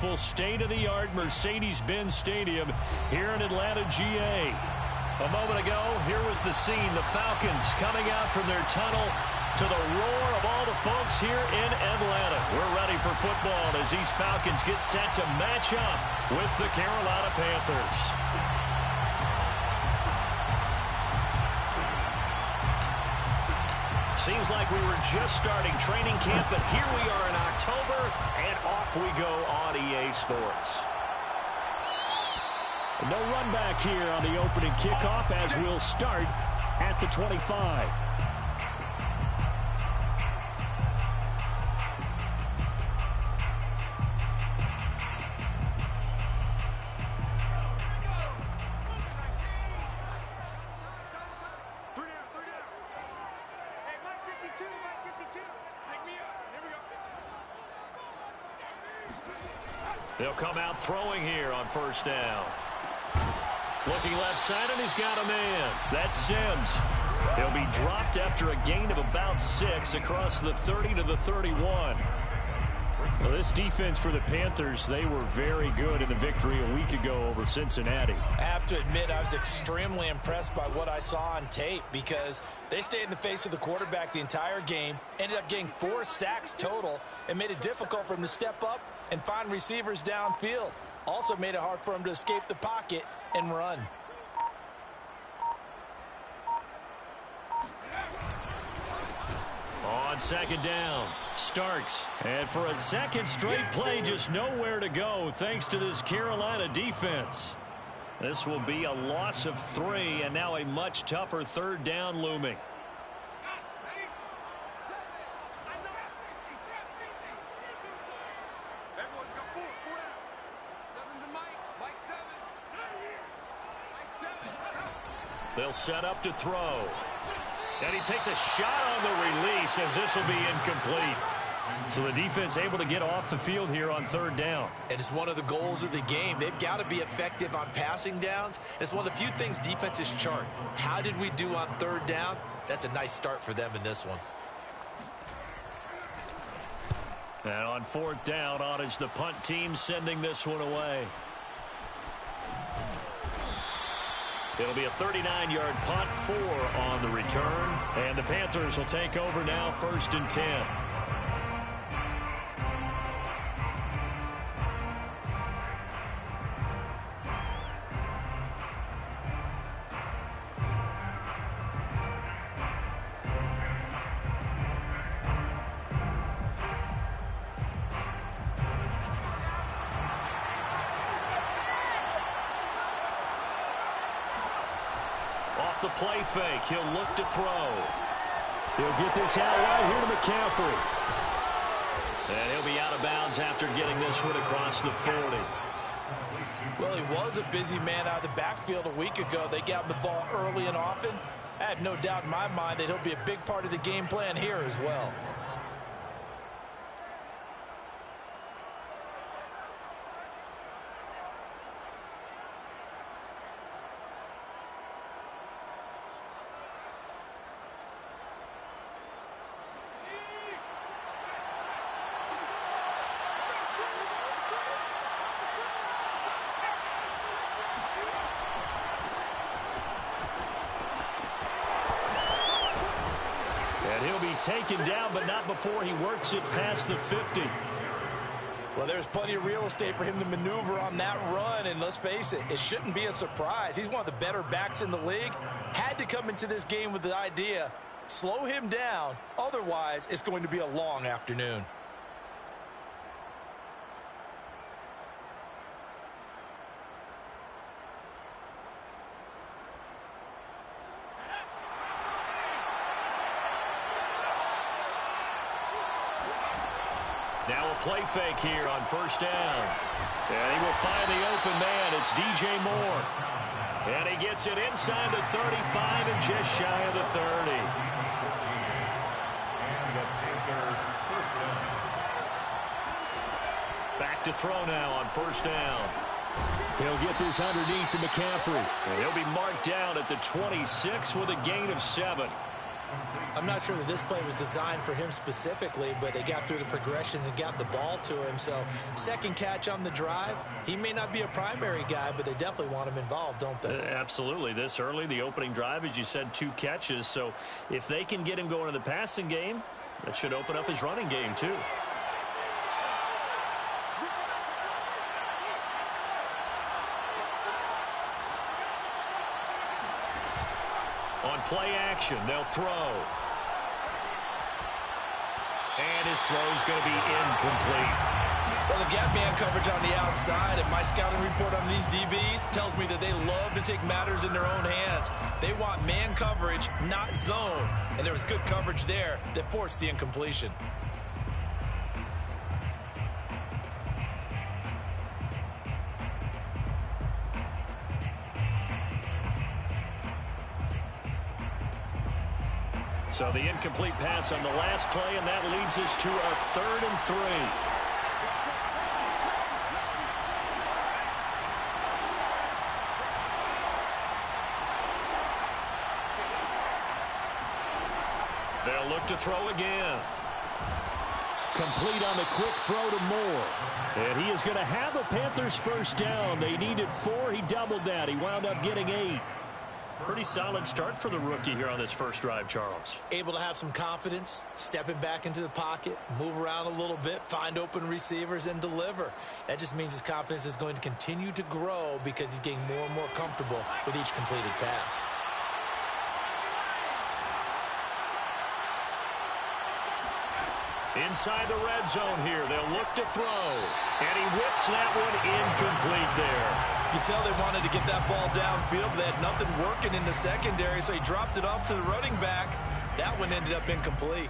beautiful state-of-the-art Mercedes-Benz Stadium here in Atlanta, GA. A moment ago, here was the scene. The Falcons coming out from their tunnel to the roar of all the folks here in Atlanta. We're ready for football as these Falcons get set to match up with the Carolina Panthers. Seems like we were just starting training camp, but here we are in October, and off we go on EA Sports. No run back here on the opening kickoff as we'll start at the 25. They'll come out throwing here on first down. Looking left side, and he's got a man. That's Sims. He'll be dropped after a gain of about 6 across the 30 to the 31. So this defense for the Panthers, they were very good in the victory a week ago over Cincinnati. I have to admit, I was extremely impressed by what I saw on tape because they stayed in the face of the quarterback the entire game, ended up getting 4 sacks total, and made it difficult for him to step up and find receivers downfield. Also made it hard for him to escape the pocket and run. On second down, Starks. And for a second straight play, just nowhere to go thanks to this Carolina defense. This will be a loss of 3, and now a much tougher third down looming. They'll set up to throw. And he takes a shot on the release as this will be incomplete. So the defense able to get off the field here on third down. And it's one of the goals of the game. They've got to be effective on passing downs. It's one of the few things defenses chart. How did we do on third down? That's a nice start for them in this one. And on fourth down, on is the punt team sending this one away. It'll be a 39-yard punt, 4 on the return. And the Panthers will take over now, 1st and 10. The play fake. He'll look to throw. He'll get this out right here to McCaffrey. And he'll be out of bounds after getting this one across the 40. Well, he was a busy man out of the backfield a week ago. They got him the ball early and often. I have no doubt in my mind that he'll be a big part of the game plan here as well. He'll be taken down, but not before he works it past the 50. Well, there's plenty of real estate for him to maneuver on that run, and let's face it, it shouldn't be a surprise. He's one of the better backs in the league. Had to come into this game with the idea, slow him down, otherwise it's going to be a long afternoon. Now a play fake here on first down. And he will find the open man. It's DJ Moore. And he gets it inside the 35 and just shy of the 30. Back to throw now on first down. He'll get this underneath to McCaffrey. And he'll be marked down at the 26 with a gain of 7. I'm not sure that this play was designed for him specifically, but they got through the progressions and got the ball to him. So second catch on the drive. He may not be a primary guy, but they definitely want him involved, don't they? Absolutely. This early, the opening drive, as you said, 2 catches. So if they can get him going in the passing game, that should open up his running game too. On play action, they'll throw. And his throw is going to be incomplete. Well, they've got man coverage on the outside, and my scouting report on these DBs tells me that they love to take matters in their own hands. They want man coverage, not zone. And there was good coverage there that forced the incompletion. So the incomplete pass on the last play, and that leads us to our 3rd and 3. They'll look to throw again. Complete on the quick throw to Moore. And he is going to have a Panthers first down. They needed 4. He doubled that. He wound up getting 8. Pretty solid start for the rookie here on this first drive, Charles. Able to have some confidence, stepping back into the pocket, move around a little bit, find open receivers, and deliver. That just means his confidence is going to continue to grow because he's getting more and more comfortable with each completed pass. Inside the red zone here, they'll look to throw. And he whips that one incomplete there. You can tell they wanted to get that ball downfield, but they had nothing working in the secondary, so he dropped it off to the running back. That one ended up incomplete.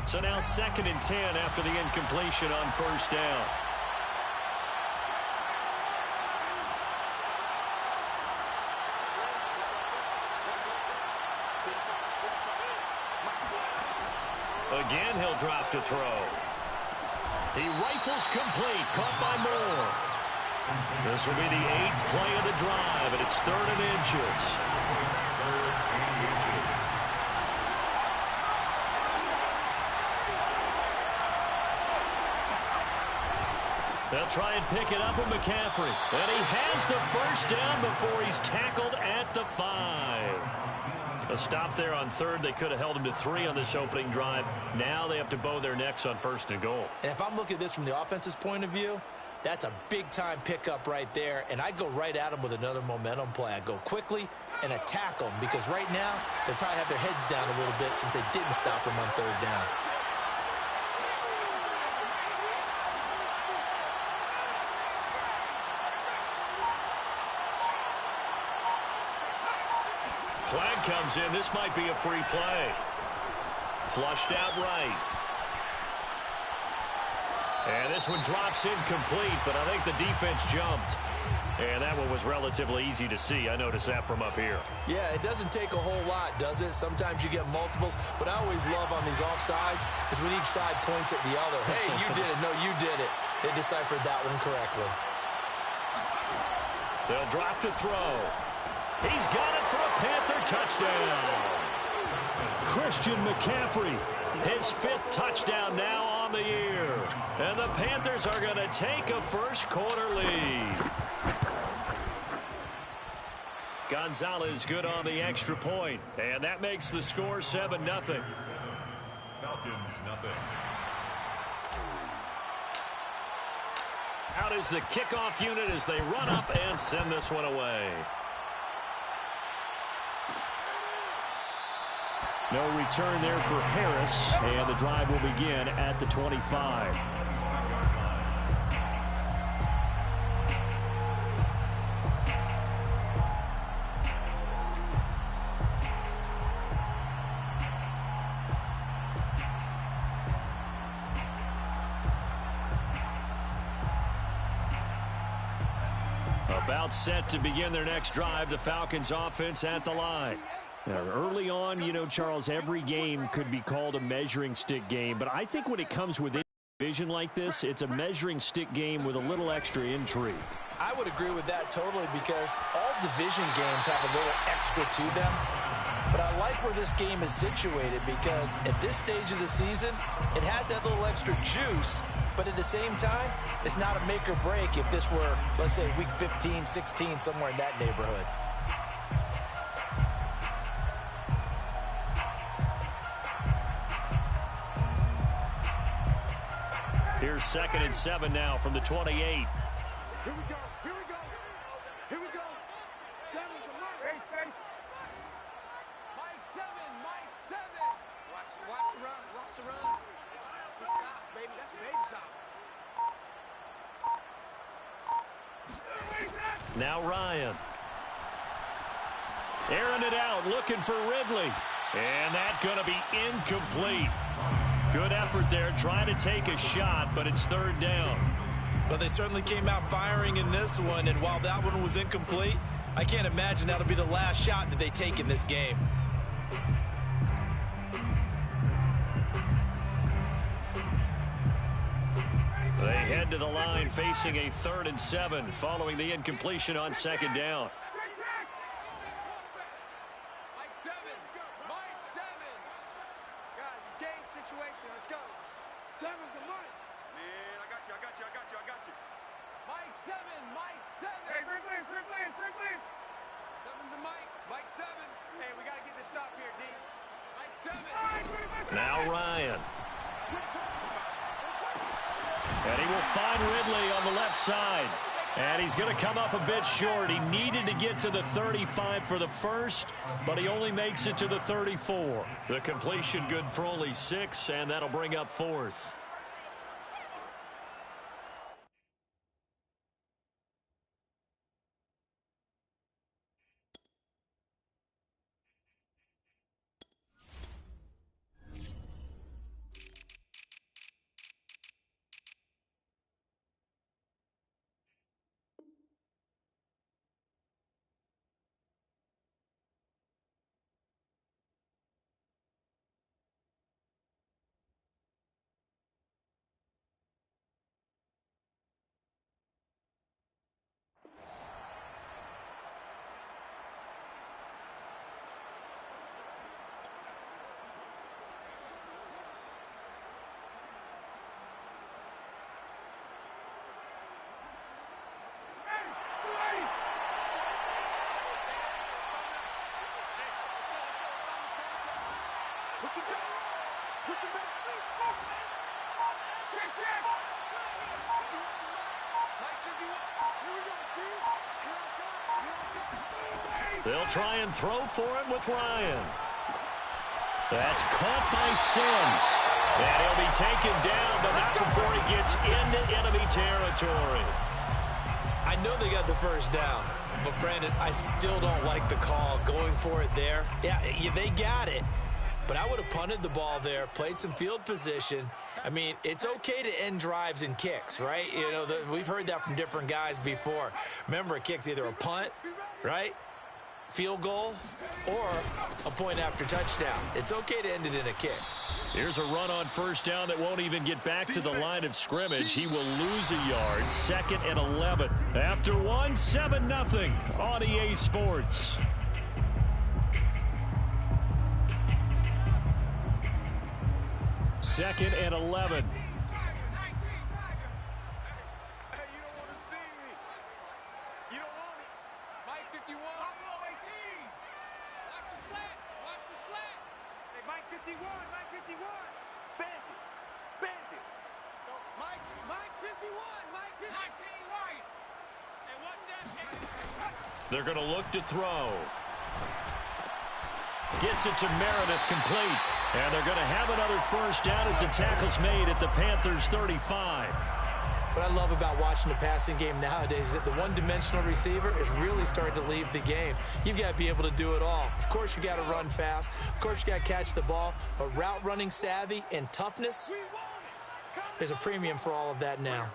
So now 2nd and 10 after the incompletion on first down. Again, he'll drop to throw. He rifles complete, caught by Moore. This will be the 8th play of the drive, and it's 3rd and inches. They'll try and pick it up with McCaffrey. And he has the first down before he's tackled at the 5. A stop there on 3rd. They could have held him to 3 on this opening drive. Now they have to bow their necks on 1st and goal. And if I'm looking at this from the offense's point of view, that's a big-time pickup right there. And I go right at him with another momentum play. I go quickly and attack them because right now they probably have their heads down a little bit since they didn't stop him on 3rd down. Flag comes in. This might be a free play. Flushed out right. And this one drops incomplete, but I think the defense jumped. And that one was relatively easy to see. I noticed that from up here. Yeah, it doesn't take a whole lot, does it? Sometimes you get multiples. What I always love on these offsides is when each side points at the other. Hey, you did it. No, you did it. They deciphered that one correctly. They'll drop to throw. He's got it for a Panther touchdown. Christian McCaffrey, his 5th touchdown now on the year. And the Panthers are going to take a first quarter lead. Gonzalez good on the extra point. And that makes the score 7-0. Falcons, 0. Out is the kickoff unit as they run up and send this one away. No return there for Harris, and the drive will begin at the 25. About set to begin their next drive, the Falcons offense at the line. Now, early on, you know, Charles, every game could be called a measuring stick game, but I think when it comes within Vision like this, it's a measuring stick game with a little extra intrigue. I would agree with that totally because all division games have a little extra to them. But I like where this game is situated because at this stage of the season, it has that little extra juice. But at the same time, it's not a make or break if this were, let's say, week 15, 16, somewhere in that neighborhood. Here's 2nd and 7 now from the 28. Here we go. Here we go. Here we go. Seven's a mark. Space. Mike 7. Mike 7. Watch the run. Watch the run. Good stop, baby. That's a baby stop. Now Ryan. Airing it out, looking for Ridley. And that's going to be incomplete. Good effort there, trying to take a shot, but it's 3rd down. Well, they certainly came out firing in this one, and while that one was incomplete, I can't imagine that'll be the last shot that they take in this game. They head to the line facing a 3rd and 7 following the incompletion on 2nd down. Now Ryan. And he will find Ridley on the left side. And he's going to come up a bit short. He needed to get to the 35 for the first, but he only makes it to the 34. The completion good for only 6, and that'll bring up 4th. They'll try and throw for him with Ryan. That's caught by Sims. And he'll be taken down, but not before he gets into enemy territory. I know they got the first down, but Brandon, I still don't like the call going for it there. Yeah, they got it, but I would have punted the ball there, played some field position. I mean, it's okay to end drives and kicks, right? You know, we've heard that from different guys before. Remember, a kick's either a punt, right? Field goal, or a point after touchdown. It's okay to end it in a kick. Here's a run on first down that won't even get back to the line of scrimmage. He will lose a yard. 2nd and 11. After 1, 7-0 on EA Sports. Second and 11. They're going to look to throw. Gets it to Meredith, complete. And they're going to have another first down as the tackle's made at the Panthers' 35. What I love about watching the passing game nowadays is that the one-dimensional receiver is really starting to leave the game. You've got to be able to do it all. Of course, you got to run fast. Of course, you got to catch the ball. But route running savvy and toughness, there's a premium for all of that now.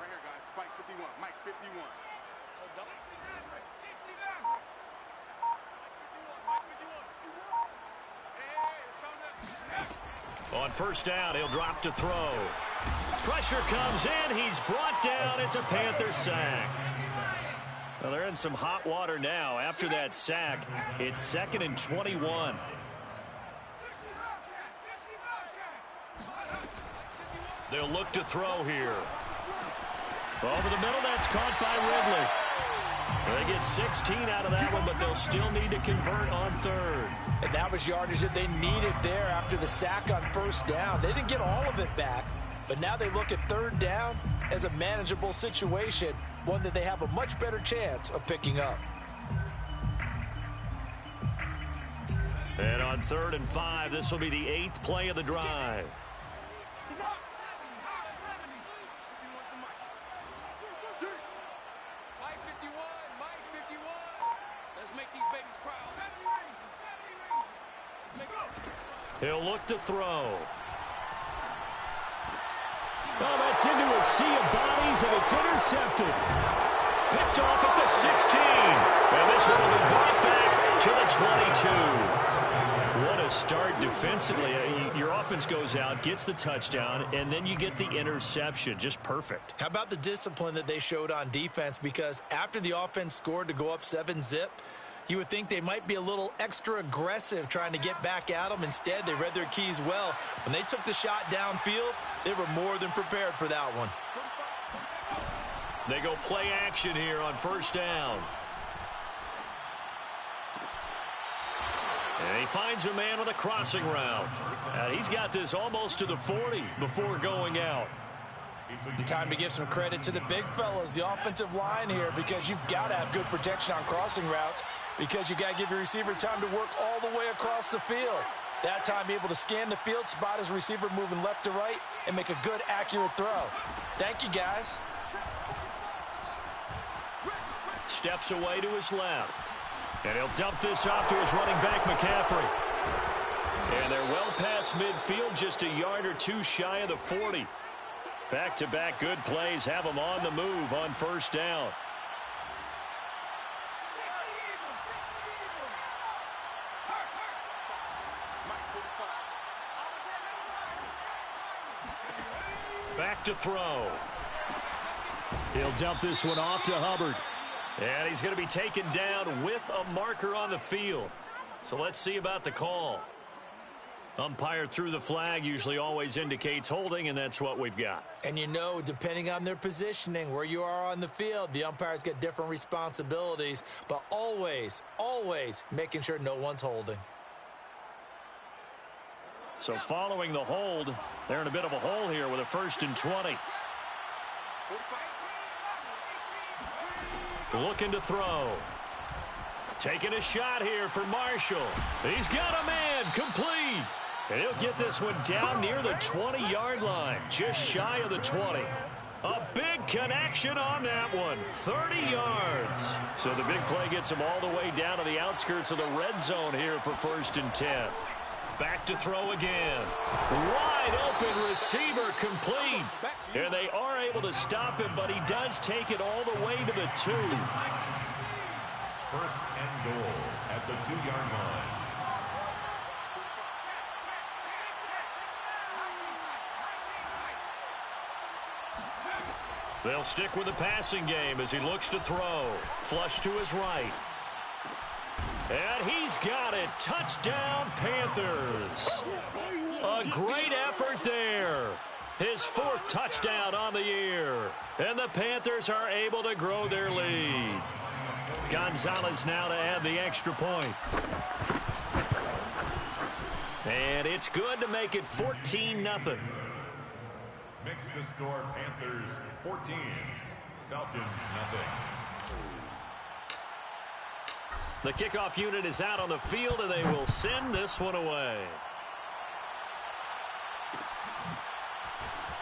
On first down, he'll drop to throw. Pressure comes in. He's brought down. It's a Panther sack. Well, they're in some hot water now. After that sack, it's 2nd and 21. They'll look to throw here. Over the middle, that's caught by Ridley. They get 16 out of that one, but they'll still need to convert on 3rd. And that was yardage that they needed there after the sack on 1st down. They didn't get all of it back, but now they look at 3rd down as a manageable situation, one that they have a much better chance of picking up. And on 3rd and 5, this will be the 8th play of the drive. He'll look to throw. Oh, that's into a sea of bodies, and it's intercepted. Picked off at the 16. And this one will be brought back to the 22. What a start defensively. Your offense goes out, gets the touchdown, and then you get the interception. Just perfect. How about the discipline that they showed on defense? Because after the offense scored to go up 7-zip, you would think they might be a little extra aggressive trying to get back at them. Instead, they read their keys well. When they took the shot downfield, they were more than prepared for that one. They go play action here on 1st down. And he finds a man with a crossing route. He's got this almost to the 40 before going out. And time to give some credit to the big fellas, the offensive line here, because you've got to have good protection on crossing routes, because you've got to give your receiver time to work all the way across the field. That time able to scan the field, spot his receiver moving left to right, and make a good, accurate throw. Thank you, guys. Steps away to his left. And he'll dump this off to his running back, McCaffrey. And they're well past midfield, just a yard or two shy of the 40. Back-to-back good plays have them on the move on 1st down. Back to throw. He'll dump this one off to Hubbard. And he's going to be taken down with a marker on the field. So let's see about the call. Umpire threw the flag, usually always indicates holding, and that's what we've got. And you know, depending on their positioning, where you are on the field, the umpires get different responsibilities, but always, always making sure no one's holding. So following the hold, they're in a bit of a hole here with a 1st and 20. Looking to throw. Taking a shot here for Marshall. He's got a man, complete. And he'll get this one down near the 20-yard line, just shy of the 20. A big connection on that one, 30 yards. So the big play gets him all the way down to the outskirts of the red zone here for 1st and 10. Back to throw again. Wide open receiver, complete. And they are able to stop him, but he does take it all the way to the 2. 1st and goal at the 2-yard line. They'll stick with the passing game as he looks to throw. Flush to his right. And he's got it. Touchdown, Panthers. A great effort there. His 4th touchdown on the year. And the Panthers are able to grow their lead. Gonzalez now to add the extra point. And it's good to make it 14-0. Makes the score Panthers 14, Falcons nothing. The kickoff unit is out on the field, and they will send this one away.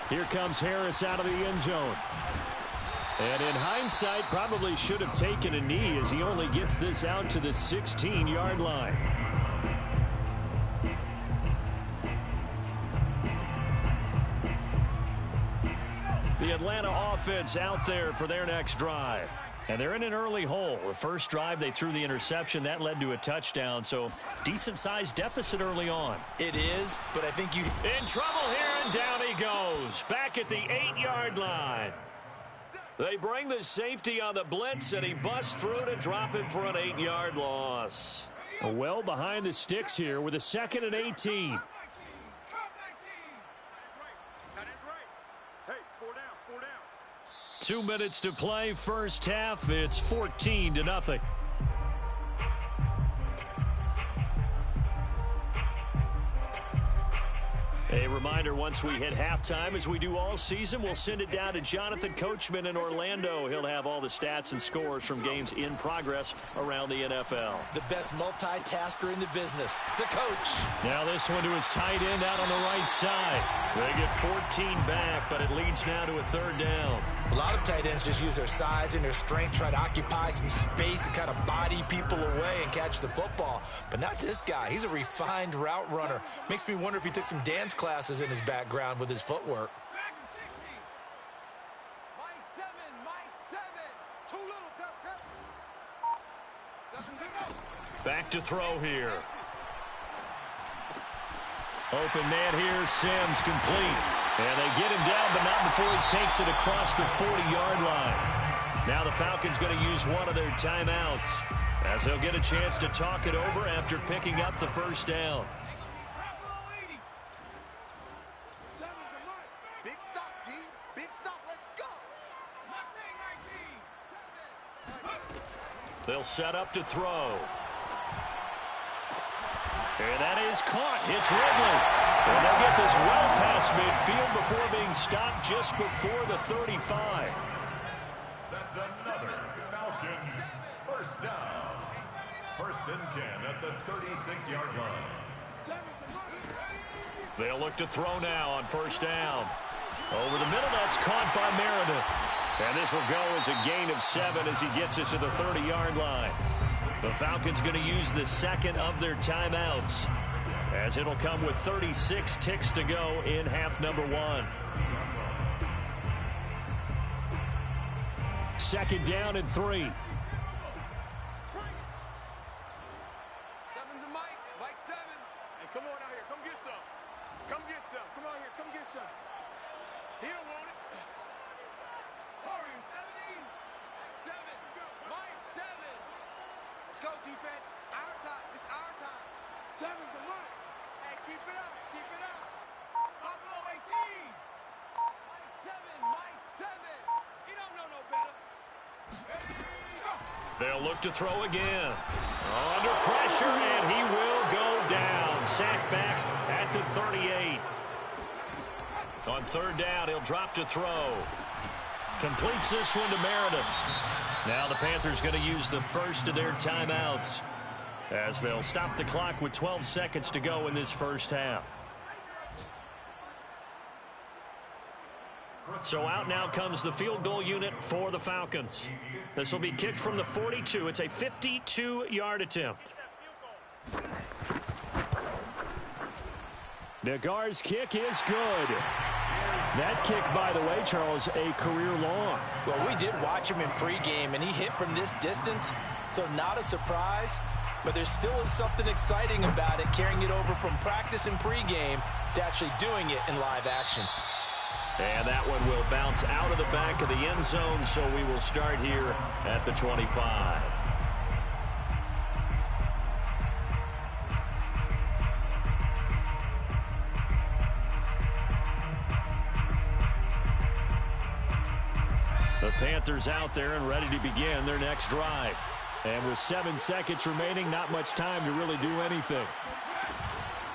Here comes Harris out of the end zone. And in hindsight, probably should have taken a knee as he only gets this out to the 16-yard line. The Atlanta offense out there for their next drive. And they're in an early hole. The first drive, they threw the interception. That led to a touchdown, so decent-sized deficit early on. It is, but I think you... In trouble here, and down he goes. Back at the 8-yard line. They bring the safety on the blitz, and he busts through to drop him for an 8-yard loss. Well behind the sticks here with a 2nd and 18. 2 minutes to play, first half. It's 14-0. A reminder, once we hit halftime, as we do all season, we'll send it down to Jonathan Coachman in Orlando. He'll have all the stats and scores from games in progress around the NFL. The best multitasker in the business, the coach. Now this one to his tight end out on the right side. They get 14 back, but it leads now to a 3rd down. A lot of tight ends just use their size and their strength, try to occupy some space and kind of body people away and catch the football. But not this guy. He's a refined route runner. Makes me wonder if he took some dance classes in his background with his footwork. Mike 7, Mike 7. Too little, Pep. 7-0. Back to throw here. Open man here, Sims complete. And they get him down, but not before he takes it across the 40-yard line. Now the Falcons going to use one of their timeouts, as they'll get a chance to talk it over after picking up the first down. Big stop, G. Big stop. Let's go. They'll set up to throw. And that is caught. It's Ridley. And they'll get this well past midfield before being stopped just before the 35. That's another Falcons first down. 1st and 10 at the 36-yard line. They'll look to throw now on 1st down. Over the middle, that's caught by Meredith. And this will go as a gain of 7 as he gets it to the 30-yard line. The Falcons going to use the 2nd of their timeouts, as it'll come with 36 ticks to go in half number 1. 2nd down and 3. 7's a Mike. Mike 7. Hey, come on out here. Come get some. Come get some. Come on here. Come get some. He don't want it. Hurry, 17. Mike 7. Mike 7. Let's go, defense. Our time. It's our time. 7's a Mike. Hey, keep it up. Keep it up. Buffalo 18. Mike 7. Mike 7. He don't know no better. They'll look to throw again. Under pressure, and he will go down. Sacked back at the 38. On 3rd down, he'll drop to throw. Completes this one to Meredith. Now the Panthers going to use the 1st of their timeouts, as they'll stop the clock with 12 seconds to go in this first half. So out now comes the field goal unit for the Falcons. This will be kicked from the 42. It's a 52-yard attempt. Nagar's kick is good. That kick, by the way, Charles, a career long. Well, we did watch him in pregame, and he hit from this distance, so not a surprise. But there still is something exciting about it, carrying it over from practice and pregame to actually doing it in live action. And that one will bounce out of the back of the end zone, so we will start here at the 25. The Panthers out there and ready to begin their next drive. And with 7 seconds remaining, not much time to really do anything.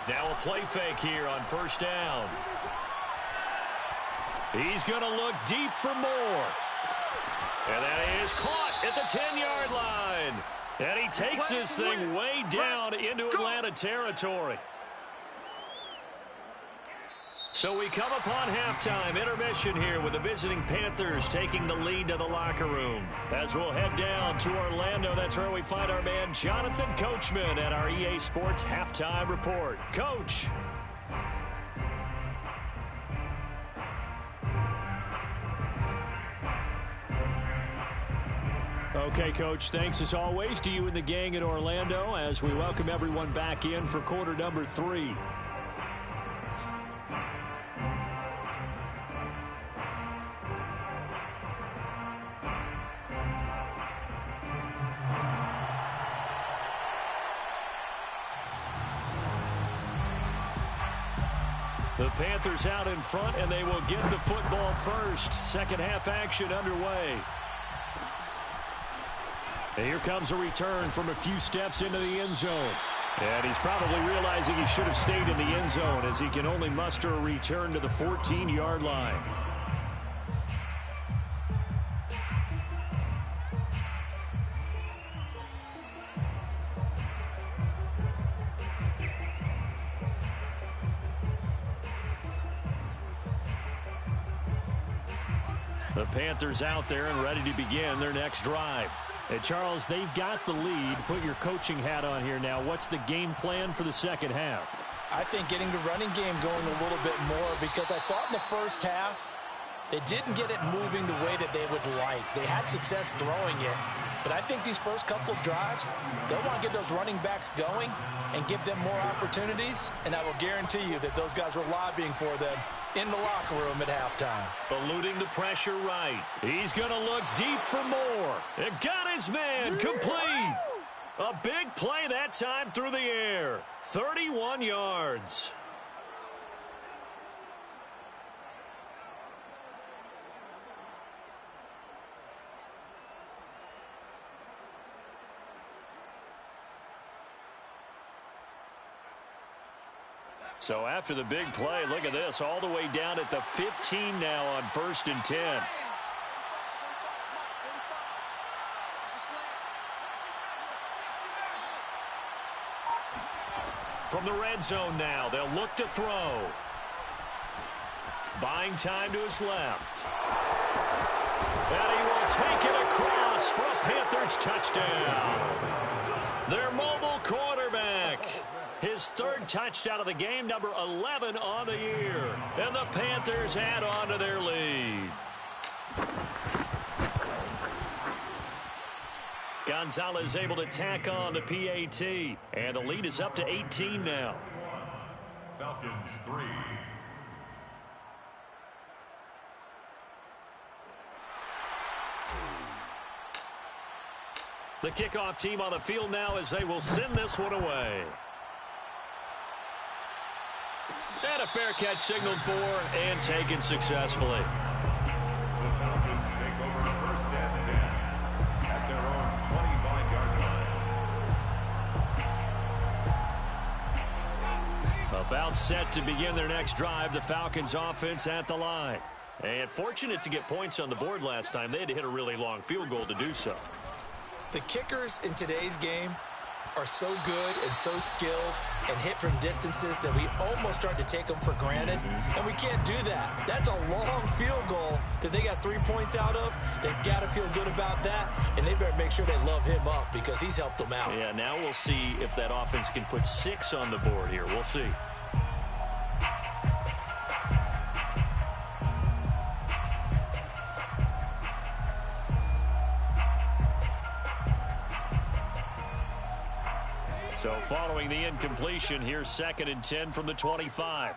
Now a play fake here on 1st down. He's going to look deep for more. And that is caught at the 10-yard line. And he takes this thing way down into Atlanta territory. So we come upon halftime intermission here with the visiting Panthers taking the lead to the locker room. As we'll head down to Orlando, that's where we find our man Jonathan Coachman at our EA Sports Halftime Report. Coach. Okay, Coach, thanks as always to you and the gang in Orlando as we welcome everyone back in for quarter number 3. The Panthers out in front, and they will get the football first. Second half action underway. And here comes a return from a few steps into the end zone. And he's probably realizing he should have stayed in the end zone as he can only muster a return to the 14-yard line. The Panthers out there and ready to begin their next drive. And Charles, they've got the lead. Put your coaching hat on here now. What's the game plan for the second half? I think getting the running game going a little bit more, because I thought in the first half they didn't get it moving the way that they would like. They had success throwing it, but I think these first couple of drives, they'll want to get those running backs going and give them more opportunities, and I will guarantee you that those guys were lobbying for them in the locker room at halftime. Eluding the pressure right. He's going to look deep for more. It got his man complete. A big play that time through the air. 31 yards. So after the big play, look at this, all the way down at the 15 now on 1st and 10. From the red zone now, they'll look to throw. Buying time to his left. And he will take it across for a Panthers touchdown. Their mobile quarterback. His third touchdown of the game, number 11 on the year. And the Panthers add on to their lead. Gonzalez able to tack on the PAT. And the lead is up to 18 now. Falcons 3. The kickoff team on the field now as they will send this one away. And a fair catch signaled for and taken successfully. The Falcons take over 1st and 10 at their own 25-yard line. About set to begin their next drive, the Falcons offense at the line. And fortunate to get points on the board last time. They had to hit a really long field goal to do so. The kickers in today's game are so good and so skilled and hit from distances that we almost start to take them for granted, and we can't do that. That's a long field goal that they got 3 points out of. They've got to feel good about that, and they better make sure they love him up because he's helped them out. Yeah, now we'll see if that offense can put 6 on the board here. We'll see. So following the incompletion, here's 2nd and 10 from the 25.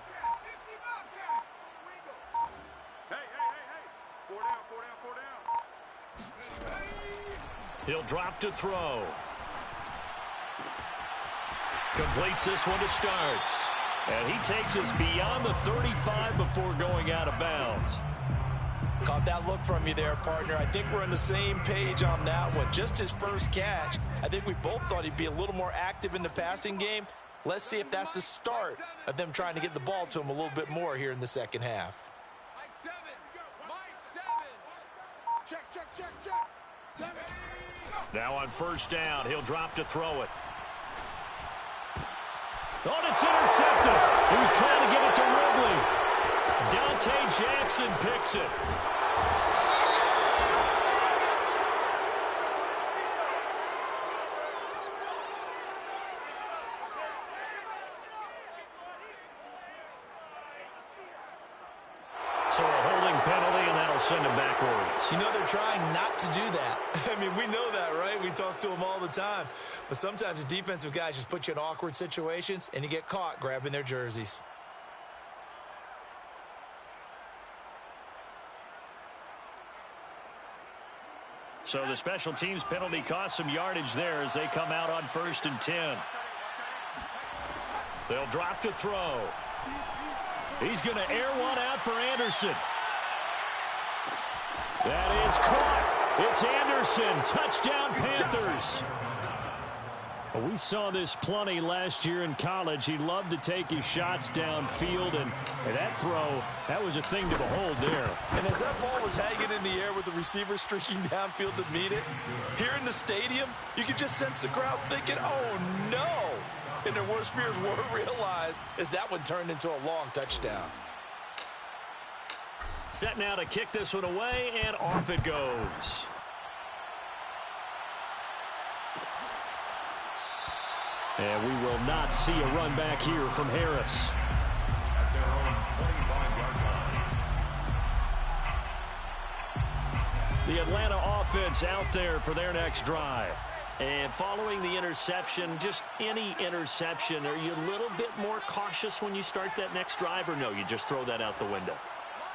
He'll drop to throw. Completes this one to start. And he takes us beyond the 35 before going out of bounds. Caught that look from you there, partner. I think we're on the same page on that one. Just his first catch. I think we both thought he'd be a little more active in the passing game. Let's see if that's the start of them trying to get the ball to him a little bit more here in the second half. Mike 7. Mike 7. Check. 7. Now on 1st down, he'll drop to throw it. Oh, it's intercepted. He was trying to get it to Ridley. Dante Jackson picks it. So a holding penalty, and that'll send him backwards. You know, they're trying not to do that. I mean, we know that, right? We talk to them all the time. But sometimes the defensive guys just put you in awkward situations, and you get caught grabbing their jerseys. So the special teams penalty cost some yardage there as they come out on 1st and 10. They'll drop to throw. He's going to air one out for Anderson. That is caught. It's Anderson. Touchdown, Panthers. Well, we saw this plenty last year in college. He loved to take his shots downfield, and that throw, that was a thing to behold there. And as that ball was hanging in the air with the receiver streaking downfield to meet it, here in the stadium, you could just sense the crowd thinking, oh, no. And their worst fears were realized as that one turned into a long touchdown. Set now to kick this one away, and off it goes. And we will not see a run back here from Harris. At their own 25-yard line. The Atlanta offense out there for their next drive. And following the interception, just any interception, are you a little bit more cautious when you start that next drive, or no, you just throw that out the window?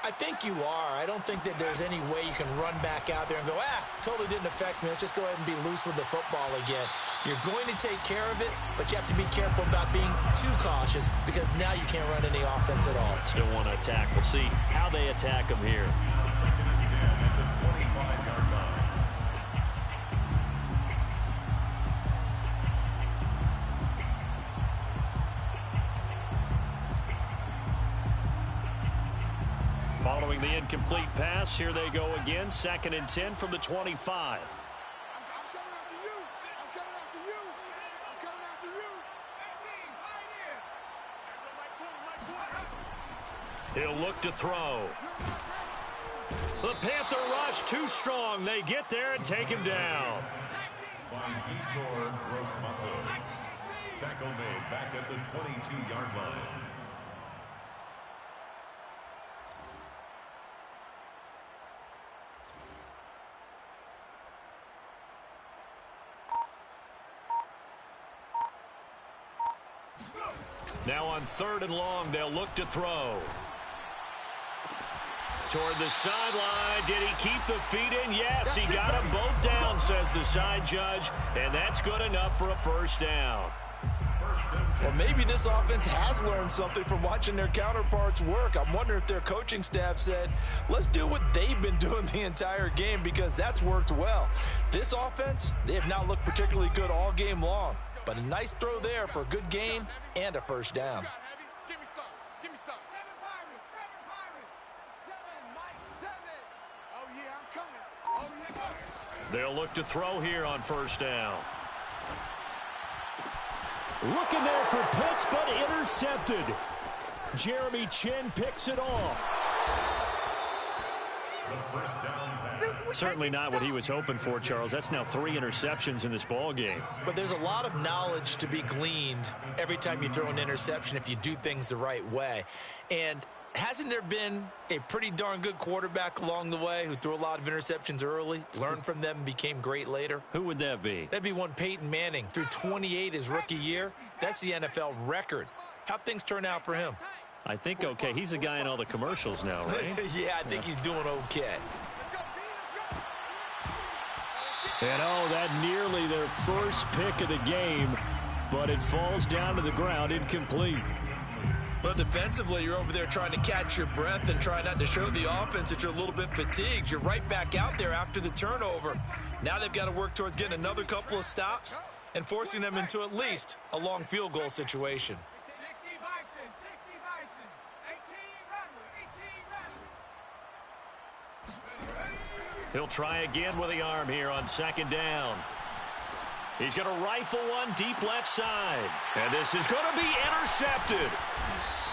I think you are. I don't think that there's any way you can run back out there and go, totally didn't affect me. Let's just go ahead and be loose with the football again. You're going to take care of it, but you have to be careful about being too cautious because now you can't run any offense at all. Still want to attack. We'll see how they attack them here. 2nd and 10 at the 25-yard line. Following the incomplete pass, here they go again. 2nd and 10 from the 25. I'm coming after you. I'm coming after you. I'm coming after you. He'll look to throw. The Panther rush too strong. They get there and take him down. By Vitor Gross-Matos. Tackle made back at the 22-yard line. Now on 3rd and long, they'll look to throw. Toward the sideline. Did he keep the feet in? Yes, he got them both down, says the side judge, and that's good enough for a 1st down. Well, maybe this offense has learned something from watching their counterparts work. I'm wondering if their coaching staff said, let's do what they've been doing the entire game because that's worked well. This offense, they have not looked particularly good all game long, but a nice throw there for a good game and a 1st down. Give me some. Give me some. 7 Pirates. 7 Mike 7. Oh, yeah, I'm coming. Oh, yeah. They'll look to throw here on 1st down. Looking there for Pitts, but intercepted. Jeremy Chin picks it off. The 1st down pass. Certainly not what he was hoping for, Charles. That's now 3 interceptions in this ball game. But there's a lot of knowledge to be gleaned every time you throw an interception if you do things the right way. And hasn't there been a pretty darn good quarterback along the way who threw a lot of interceptions early, learned from them, and became great later? Who would that be? That'd be one Peyton Manning. Threw 28 his rookie year. That's the NFL record. How'd things turn out for him? I think okay. He's the guy in all the commercials now, right? Yeah, I think he's doing okay. And that nearly their first pick of the game, but it falls down to the ground incomplete. But defensively, you're over there trying to catch your breath and try not to show the offense that you're a little bit fatigued. You're right back out there after the turnover. Now they've got to work towards getting another couple of stops and forcing them into at least a long field goal situation. 60 Bison. 60 Bison. 18 Rebel. He'll try again with the arm here on 2nd down. He's going to rifle one deep left side. And this is going to be intercepted.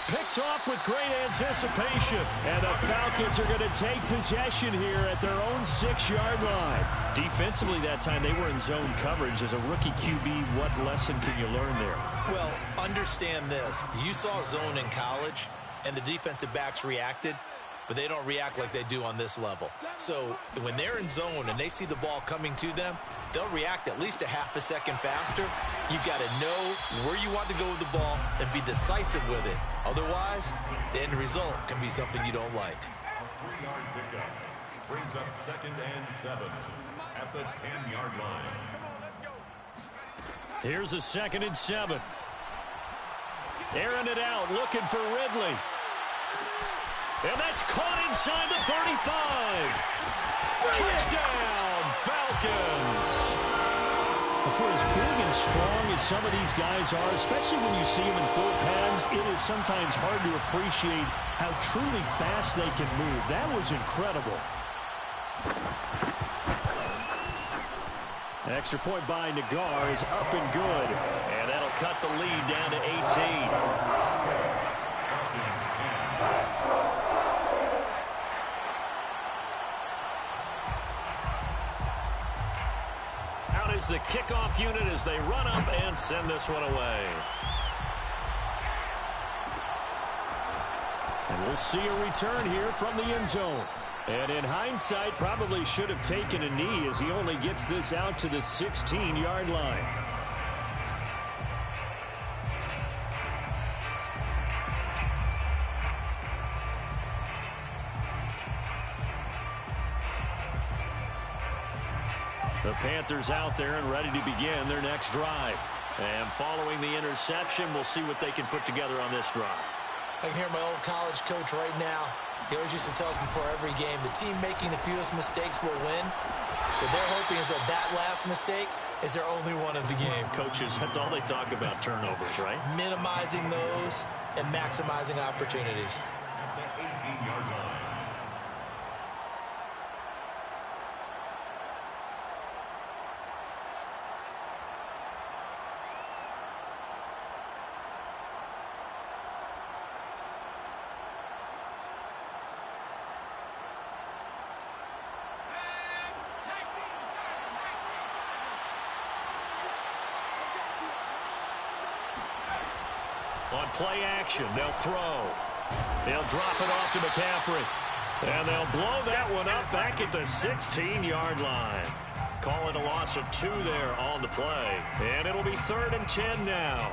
Picked off with great anticipation. And the Falcons are going to take possession here at their own 6-yard line. Defensively that time, they were in zone coverage. As a rookie QB, what lesson can you learn there? Well, understand this. You saw zone in college, and the defensive backs reacted. but they don't react like they do on this level. So when they're in zone and they see the ball coming to them, they'll react at least a half a second faster. You've got to know where you want to go with the ball and be decisive with it. Otherwise, the end result can be something you don't like. A 3-yard pickup brings up 2nd and 7 at the 10-yard line. Here's a 2nd and 7. Airing it out, looking for Ridley. And that's caught inside the 35. Touchdown, Falcons. For as big and strong as some of these guys are, especially when you see them in full pads, it is sometimes hard to appreciate how truly fast they can move. That was incredible. Extra point by Nagar is up and good. And that'll cut the lead down to 18. Out is the kickoff unit as they run up and send this one away. And we'll see a return here from the end zone. And in hindsight, probably should have taken a knee as he only gets this out to the 16-yard line. The Panthers out there and ready to begin their next drive. And following the interception, we'll see what they can put together on this drive. I can hear my old college coach right now. He always used to tell us before every game, the team making the fewest mistakes will win. What they're hoping is that last mistake is their only one of the game. Coaches, that's all they talk about, turnovers, right? Minimizing those and maximizing opportunities. At the 18-yard line. On play action, they'll throw. They'll drop it off to McCaffrey. And they'll blow that one up back at the 16-yard line. Call it a loss of 2 there on the play. And it'll be 3rd and 10 now.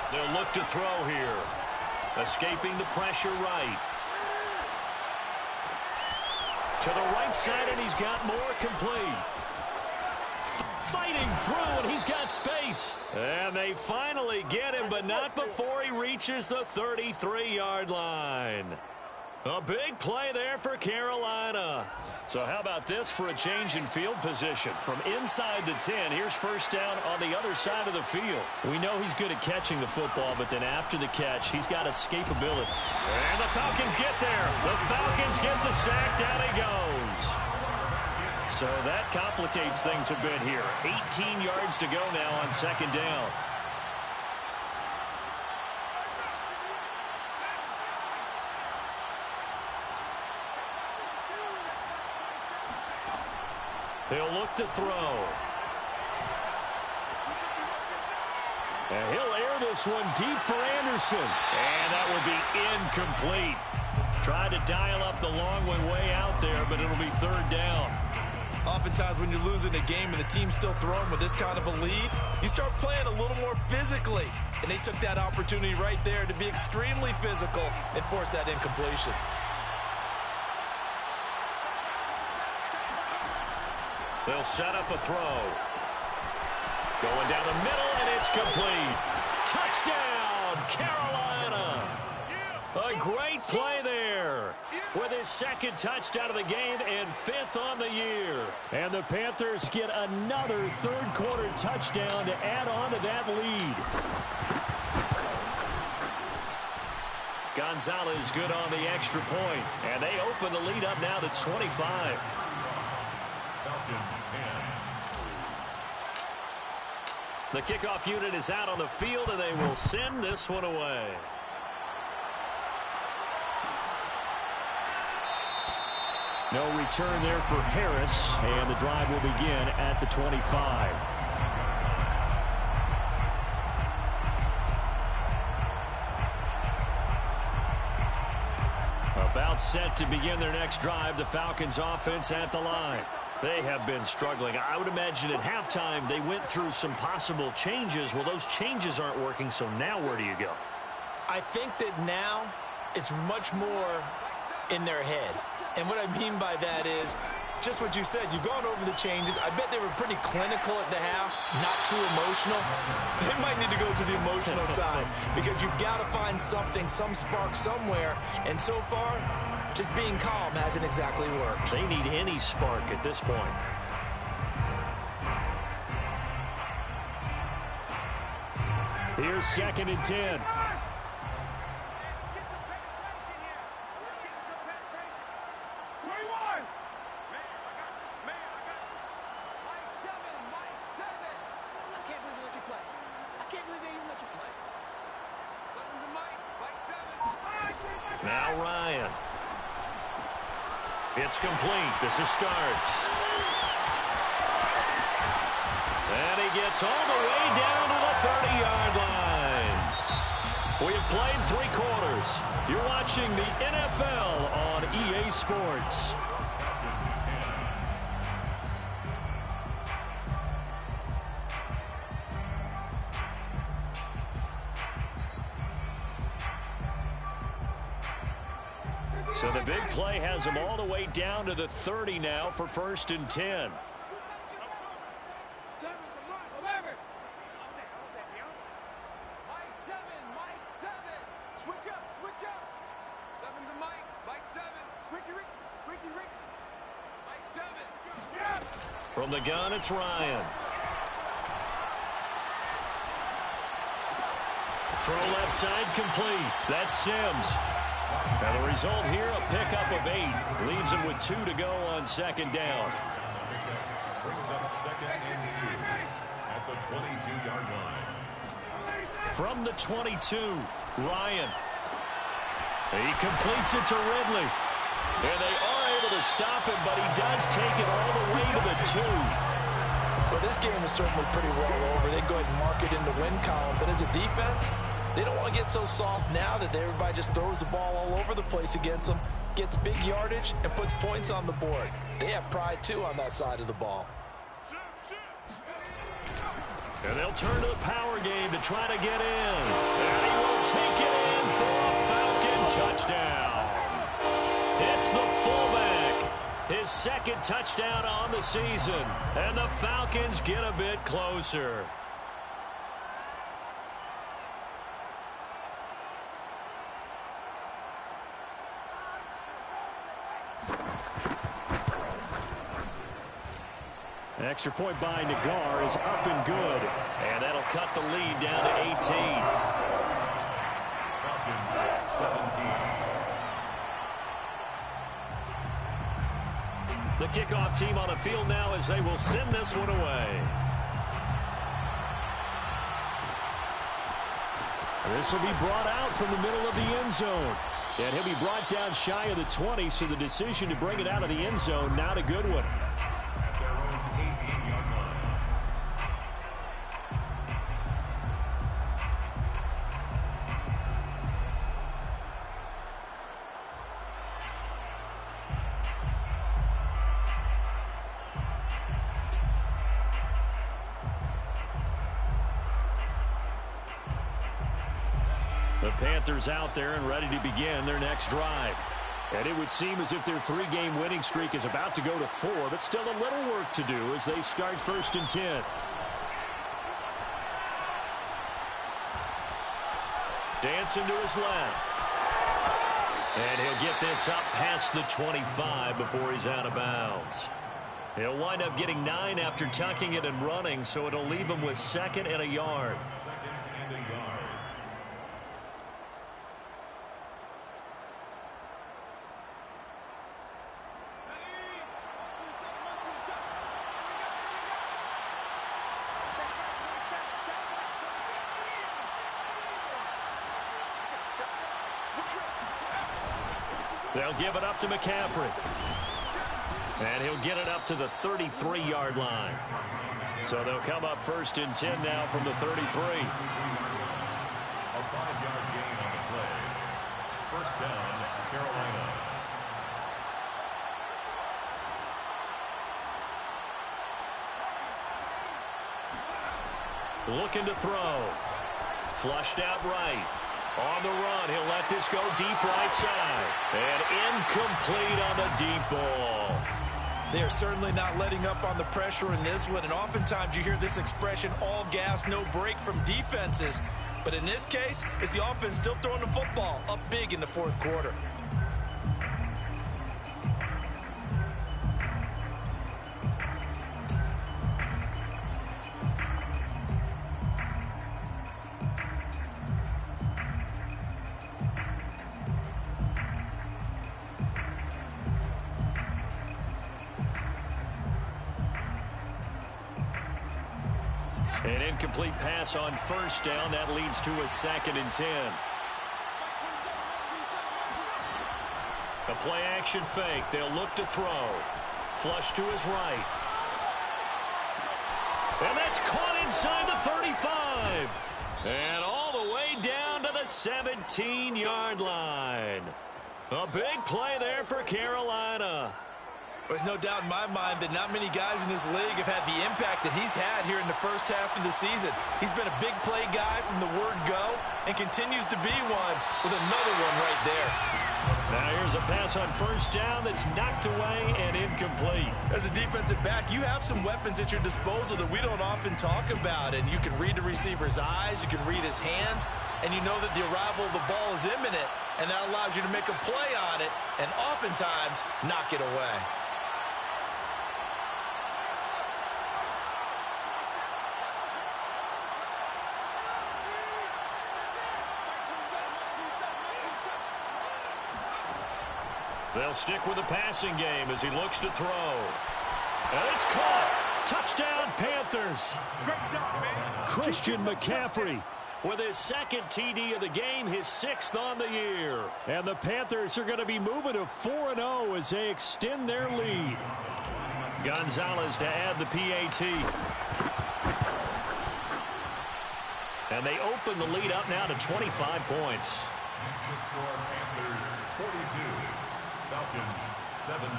They'll look to throw here. Escaping the pressure right. To the right side, and he's got more complete. Fighting through, and he's got space. And they finally get him, but not before he reaches the 33-yard line. A big play there for Carolina. So how about this for a change in field position? From inside the 10, here's first down on the other side of the field. We know he's good at catching the football, but then after the catch, he's got escapability. And the Falcons get there. The Falcons get the sack. Down he goes. So that complicates things a bit here. 18 yards to go now on second down. He'll look to throw. And he'll air this one deep for Anderson. And that will be incomplete. Tried to dial up the long one way out there, but it'll be 3rd down. Oftentimes when you're losing a game and the team's still throwing with this kind of a lead, you start playing a little more physically. And they took that opportunity right there to be extremely physical and force that incompletion. They'll set up a throw. Going down the middle, and it's complete. Touchdown, Carolina. A great play there with his 2nd touchdown of the game and 5th on the year. And the Panthers get another 3rd quarter touchdown to add on to that lead. Gonzalez good on the extra point, and they open the lead up now to 25. Falcons 10. The kickoff unit is out on the field, and they will send this one away. No return there for Harris, and the drive will begin at the 25. About set to begin their next drive, the Falcons offense at the line. They have been struggling. I would imagine at halftime they went through some possible changes. Well, those changes aren't working, so now where do you go? I think that now it's much more in their head. And what I mean by that is just what you said. You've gone over the changes. I bet they were pretty clinical at the half, not too emotional. They might need to go to the emotional side because you've got to find something, some spark somewhere. And so far, just being calm hasn't exactly worked. They need any spark at this point. Here's 2nd and 10. Now Ryan. It's complete. This is Starks. And he gets all the way down to the 30-yard line. We have played 3 quarters. You're watching the NFL on EA Sports. So the big play has them all the way down to the 30 now for 1st and 10. Switch up, switch up. 7's a Mike 7. Ricky. Mike 7. Yeah. From the gun, it's Ryan. Throw left side complete. That's Sims. And the result here, a pickup of 8. Leaves him with 2 to go on 2nd down. Brings up 2nd and 2 at the 22-yard line. From the 22, Ryan. He completes it to Ridley. And they are able to stop him, but he does take it all the way to the 2. Well, this game is certainly pretty well over. They go ahead and mark it in the win column. But as a defense, they don't want to get so soft now that everybody just throws the ball all over the place against them, gets big yardage, and puts points on the board. They have pride, too, on that side of the ball. And they'll turn to the power game to try to get in. And he will take it in for a Falcon touchdown. It's the fullback. His 2nd touchdown on the season. And the Falcons get a bit closer. Extra point by Nagar is up and good. And that'll cut the lead down to 18. Falcons 17. The kickoff team on the field now as they will send this one away. This will be brought out from the middle of the end zone. And he'll be brought down shy of the 20, so the decision to bring it out of the end zone, not a good one. Their own 18-yard line. The Panthers out there and ready to begin their next drive. And it would seem as if their 3-game winning streak is about to go to 4, but still a little work to do as they start 1st and 10. Dancing to his left. And he'll get this up past the 25 before he's out of bounds. He'll wind up getting 9 after tucking it and running, so it'll leave him with 2nd and a yard. 2nd and a yard. They'll give it up to McCaffrey. And he'll get it up to the 33-yard line. So they'll come up 1st and 10 now from the 33. A 5-yard gain on the play. 1st down, Carolina. Looking to throw. Flushed out right. On the run, he'll let this go deep right side. And incomplete on the deep ball. They are certainly not letting up on the pressure in this one, and oftentimes you hear this expression, all gas, no break from defenses. But in this case, it's the offense still throwing the football up big in the 4th quarter. An incomplete pass on 1st down. That leads to a 2nd and 10. A play action fake. They'll look to throw. Flush to his right. And that's caught inside the 35. And all the way down to the 17-yard line. A big play there for Carolina. There's no doubt in my mind that not many guys in this league have had the impact that he's had here in the 1st half of the season. He's been a big play guy from the word go and continues to be one with another one right there. Now here's a pass on 1st down that's knocked away and incomplete. As a defensive back, you have some weapons at your disposal that we don't often talk about, and you can read the receiver's eyes, you can read his hands, and you know that the arrival of the ball is imminent, and that allows you to make a play on it and oftentimes knock it away. They'll stick with the passing game as he looks to throw. And it's caught. Touchdown, Panthers. Great job, man. Christian McCaffrey with his 2nd TD of the game, his 6th on the year. And the Panthers are going to be moving to 4-0 as they extend their lead. Gonzalez to add the PAT. And they open the lead up now to 25 points. Next to score, Panthers 42. Falcons 17.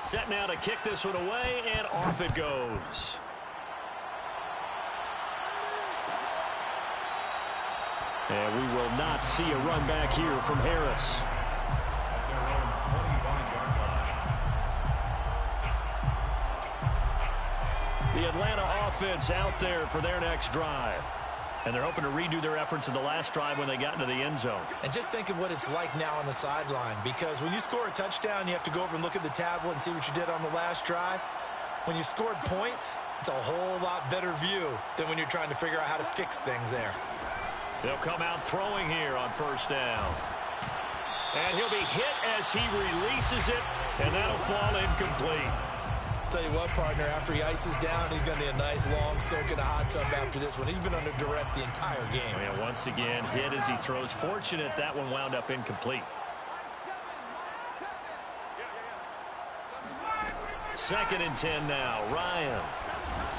Set now to kick this one away, and off it goes. And we will not see a run back here from Harris. At their own 25-yard line. The Atlanta offense out there for their next drive. And they're hoping to redo their efforts in the last drive when they got into the end zone. And just think of what it's like now on the sideline, because when you score a touchdown, you have to go over and look at the tablet and see what you did on the last drive. When you scored points, it's a whole lot better view than when you're trying to figure out how to fix things there. They'll come out throwing here on 1st down. And he'll be hit as he releases it, and that'll fall incomplete. Tell you what, partner, after he ices down, he's going to need a nice long soak in a hot tub after this one. He's been under duress the entire game. And once again, hit as he throws. Fortunate that one wound up incomplete. 2nd and 10 now. Ryan.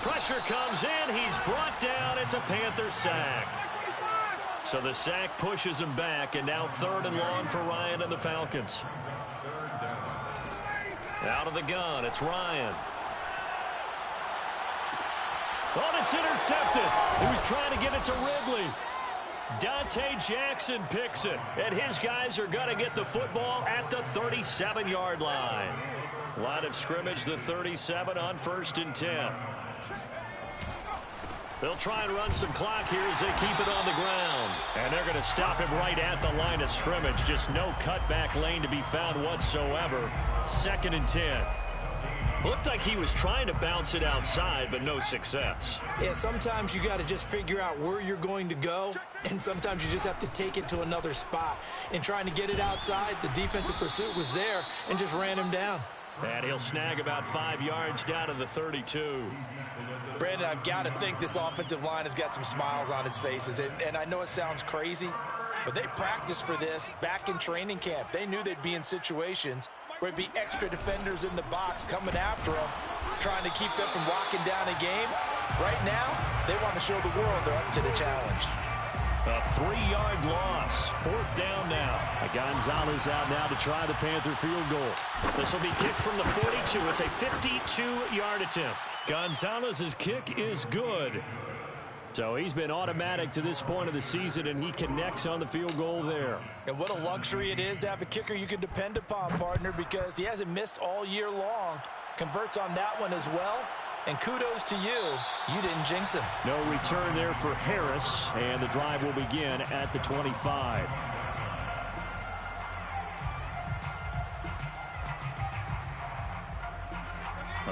Pressure comes in. He's brought down. It's a Panther sack. So the sack pushes him back, and now 3rd and long for Ryan and the Falcons. Out of the gun, it's Ryan. Oh, it's intercepted. He was trying to get it to Ridley. Dante Jackson picks it, and his guys are going to get the football at the 37-yard line. Line of scrimmage, the 37 on 1st and 10. They'll try and run some clock here as they keep it on the ground. And they're going to stop him right at the line of scrimmage. Just no cutback lane to be found whatsoever. 2nd and 10. Looked like he was trying to bounce it outside, but no success. Yeah, sometimes you got to just figure out where you're going to go, and sometimes you just have to take it to another spot. In trying to get it outside, the defensive pursuit was there and just ran him down. And he'll snag about 5 yards down to the 32. Brandon, I've got to think this offensive line has got some smiles on its faces. And I know it sounds crazy, but they practiced for this back in training camp. They knew they'd be in situations where it'd be extra defenders in the box coming after them, trying to keep them from locking down a game. Right now, they want to show the world they're up to the challenge. A 3-yard loss. 4th down now. Gonzalez out now to try the Panther field goal. This will be kicked from the 42. It's a 52-yard attempt. Gonzalez's kick is good. So he's been automatic to this point of the season, and he connects on the field goal there. And what a luxury it is to have a kicker you can depend upon, partner, because he hasn't missed all year long. Converts on that one as well. And kudos to you. You didn't jinx him. No return there for Harris, and the drive will begin at the 25.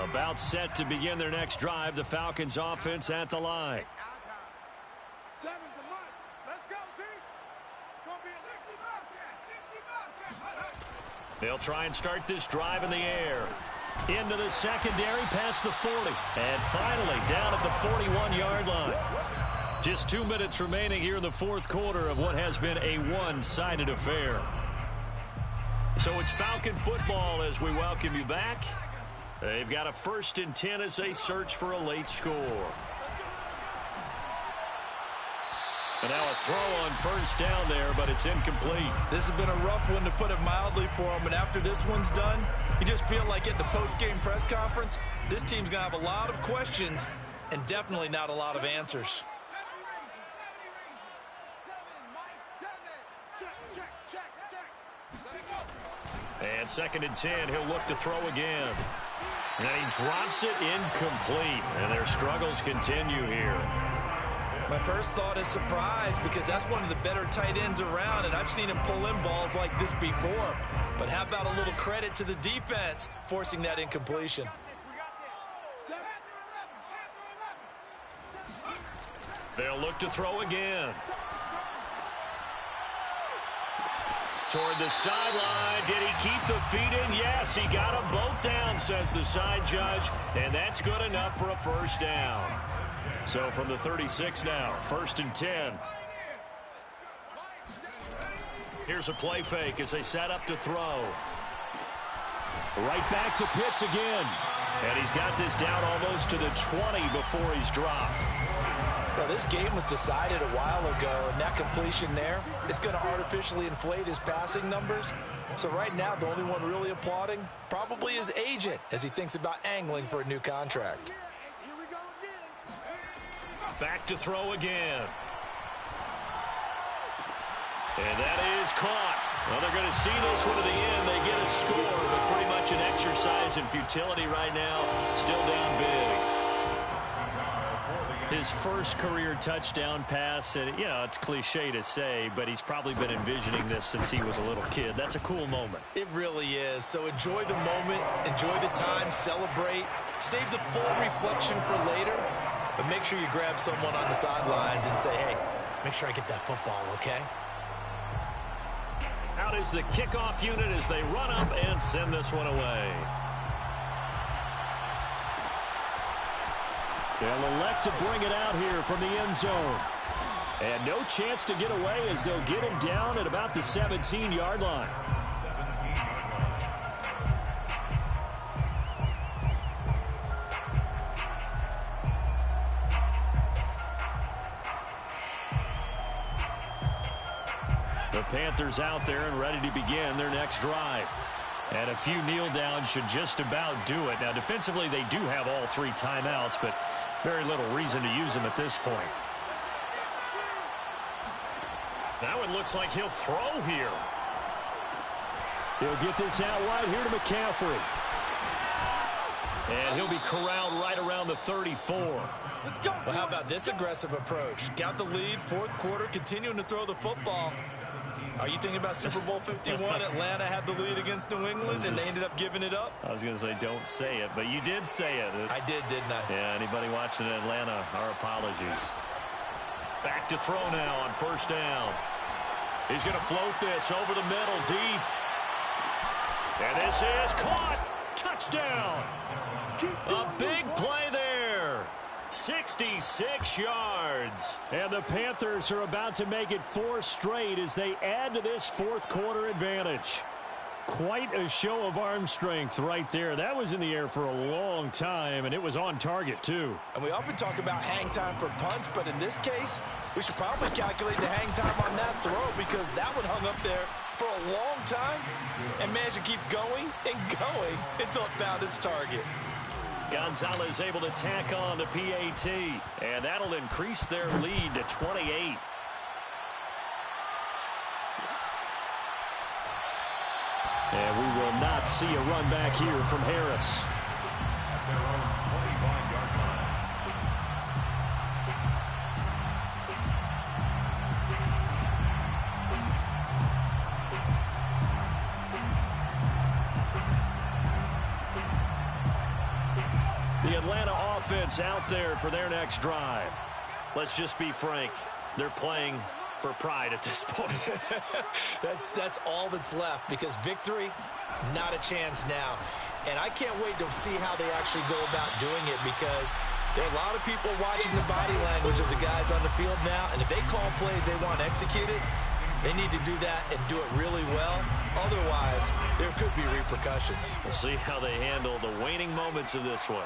About set to begin their next drive. The Falcons offense at the line. Devin's a mark. Let's go, D. It's going to be a 60 Bobcat. They'll try and start this drive in the air. Into the secondary, past the 40. And finally, down at the 41-yard line. Just 2 minutes remaining here in the 4th quarter of what has been a one-sided affair. So it's Falcon football as we welcome you back. They've got a 1st and 10 as they search for a late score. And now a throw on 1st down there, but it's incomplete. This has been a rough one, to put it mildly, for him. And after this one's done, you just feel like at the post-game press conference, this team's going to have a lot of questions and definitely not a lot of answers. And 2nd and 10, he'll look to throw again. And he drops it incomplete. And their struggles continue here. My first thought is surprise, because that's one of the better tight ends around, and I've seen him pull in balls like this before. But how about a little credit to the defense forcing that incompletion? They'll look to throw again. Toward the sideline. Did he keep the feet in? Yes, he got them both down, says the side judge. And that's good enough for a 1st down. So from the 36 now, 1st and 10. Here's a play fake as they set up to throw. Right back to Pitts again. And he's got this down almost to the 20 before he's dropped. Well, this game was decided a while ago, and that completion there is going to artificially inflate his passing numbers. So right now, the only one really applauding probably his agent as he thinks about angling for a new contract. Back to throw again. And that is caught. Well, they're going to see this one to the end. They get a score, but pretty much an exercise in futility right now. Still down big. His first career touchdown pass, and, you know, it's cliche to say, but he's probably been envisioning this since he was a little kid. That's a cool moment. It really is. So enjoy the moment, enjoy the time, celebrate, save the full reflection for later, but make sure you grab someone on the sidelines and say, hey, make sure I get that football, okay? Out is the kickoff unit as they run up and send this one away. They'll elect to bring it out here from the end zone. And no chance to get away as they'll get him down at about the 17-yard line. The Panthers out there and ready to begin their next drive. And a few kneel downs should just about do it. Now, defensively, they do have all 3 timeouts, but very little reason to use them at this point. Now it looks like he'll throw here. He'll get this out wide here to McCaffrey. And he'll be corralled right around the 34. Let's go. Well, how about this aggressive approach? Got the lead, 4th quarter, continuing to throw the football. Are you thinking about Super Bowl 51? Atlanta had the lead against New England, and they ended up giving it up? I was going to say, don't say it, but you did say it. I did, didn't I? Yeah, anybody watching in Atlanta, our apologies. Back to throw now on 1st down. He's going to float this over the middle, deep. And this is caught. touchdown. A big play there. 66 yards. And the Panthers are about to make it 4 straight as they add to this fourth quarter advantage. Quite a show of arm strength right there. That was in the air for a long time, and it was on target, too. And we often talk about hang time for punts, but in this case, we should probably calculate the hang time on that throw because that one hung up there for a long time and managed to keep going and going until it found its target. Gonzalez able to tack on the PAT, and that'll increase their lead to 28. And we will not see a run back here from Harris. At their own 25-yard line. The Atlanta offense out there for their next drive. Let's just be frank. They're playing for pride at this point. That's all that's left because victory, not a chance now. And I can't wait to see how they actually go about doing it because there are a lot of people watching the body language of the guys on the field now. And if they call plays they want executed, they need to do that and do it really well. Otherwise, there could be repercussions. We'll see how they handle the waning moments of this one.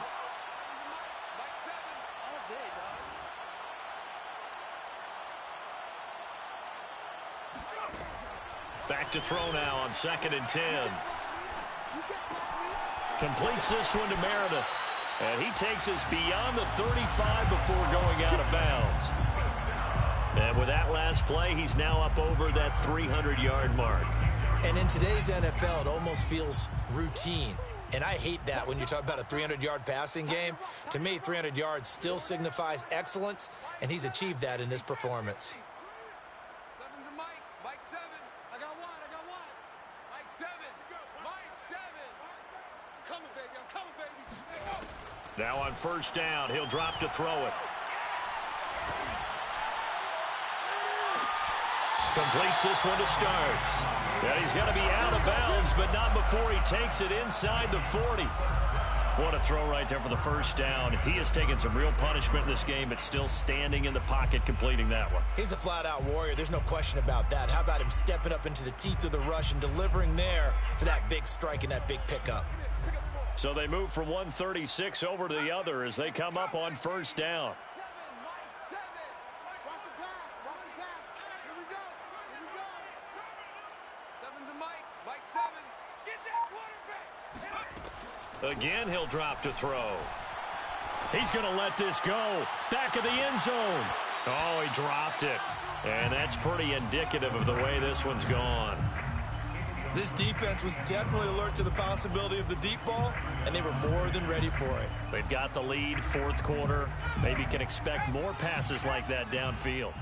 Back to throw now on 2nd and 10. Completes this one to Meredith. And he takes us beyond the 35 before going out of bounds. And with that last play, he's now up over that 300-yard mark. And in today's NFL, it almost feels routine. And I hate that when you talk about a 300-yard passing game. To me, 300 yards still signifies excellence, and he's achieved that in this performance. Now on 1st down, he'll drop to throw it. Completes this one to Starks. And he's going to be out of bounds, but not before he takes it inside the 40. What a throw right there for the 1st down. He has taken some real punishment in this game, but still standing in the pocket completing that one. He's a flat-out warrior. There's no question about that. How about him stepping up into the teeth of the rush and delivering there for that big strike and that big pickup? So they move from 136 over to the other as they come up on 1st down. Again, he'll drop to throw. He's going to let this go. Back of the end zone. Oh, he dropped it. And that's pretty indicative of the way this one's gone. This defense was definitely alert to the possibility of the deep ball, and they were more than ready for it. They've got the lead, 4th quarter. Maybe can expect more passes like that downfield.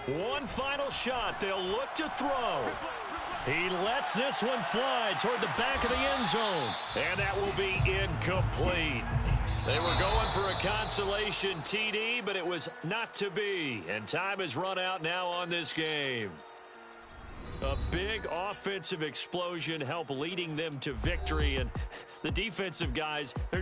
One final shot. They'll look to throw. He lets this one fly toward the back of the end zone. And that will be incomplete. They were going for a consolation TD, but it was not to be. And time has run out now on this game. A big offensive explosion helped leading them to victory. And the defensive guys, they're